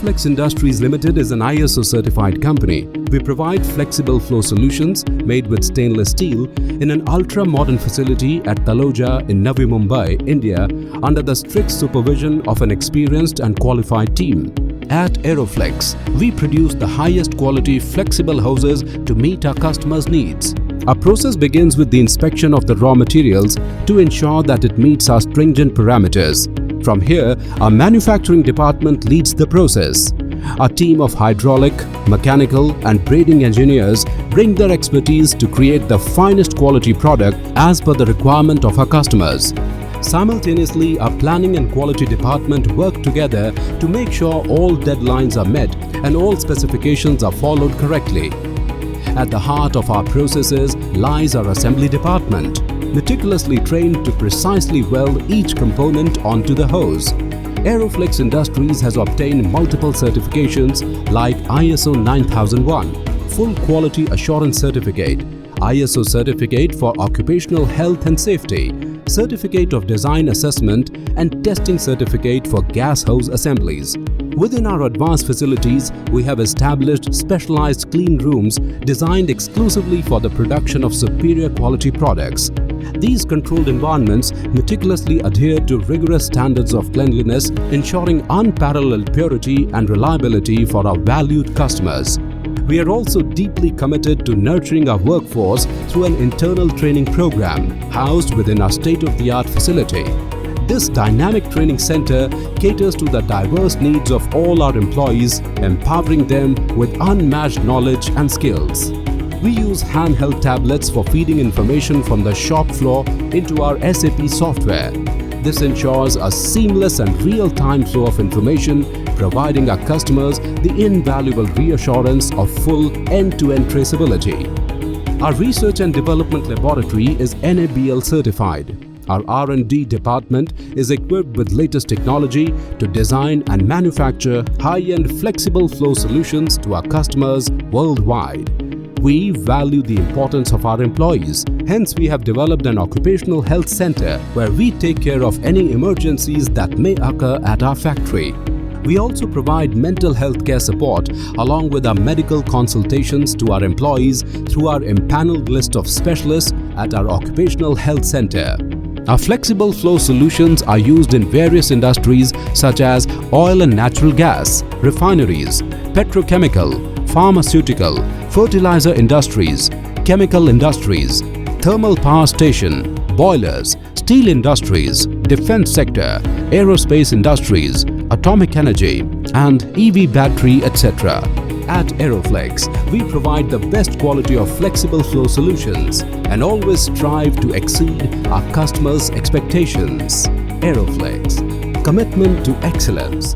Aeroflex Industries Limited is an ISO certified company. We provide flexible flow solutions made with stainless steel in an ultra-modern facility at Taloja in Navi Mumbai, India, under the strict supervision of an experienced and qualified team. At Aeroflex, we produce the highest quality flexible hoses to meet our customers' needs. Our process begins with the inspection of the raw materials to ensure that it meets our stringent parameters. From here, our manufacturing department leads the process. Our team of hydraulic, mechanical and braiding engineers bring their expertise to create the finest quality product as per the requirement of our customers. Simultaneously, our planning and quality department work together to make sure all deadlines are met and all specifications are followed correctly. At the heart of our processes lies our assembly department, meticulously trained to precisely weld each component onto the hose. Aeroflex Industries has obtained multiple certifications like ISO 9001, Full Quality Assurance Certificate, ISO Certificate for Occupational Health and Safety, Certificate of Design Assessment and Testing Certificate for gas hose assemblies. Within our advanced facilities, we have established specialized clean rooms designed exclusively for the production of superior quality products. These controlled environments meticulously adhere to rigorous standards of cleanliness, ensuring unparalleled purity and reliability for our valued customers. We are also deeply committed to nurturing our workforce through an internal training program housed within our state-of-the-art facility. This dynamic training center caters to the diverse needs of all our employees, empowering them with unmatched knowledge and skills. We use handheld tablets for feeding information from the shop floor into our SAP software. This ensures a seamless and real-time flow of information, providing our customers the invaluable reassurance of full end-to-end traceability. Our research and development laboratory is NABL certified. Our R&D department is equipped with latest technology to design and manufacture high-end flexible flow solutions to our customers worldwide. We value the importance of our employees. Hence, we have developed an occupational health center where we take care of any emergencies that may occur at our factory. We also provide mental health care support along with our medical consultations to our employees through our empaneled list of specialists at our occupational health center. Our flexible flow solutions are used in various industries such as oil and natural gas, refineries, petrochemical, pharmaceutical, fertilizer industries, chemical industries, thermal power station, boilers, steel industries, defense sector, aerospace industries, atomic energy, and EV battery, etc. At Aeroflex, we provide the best quality of flexible flow solutions and always strive to exceed our customers' expectations. Aeroflex, commitment to excellence.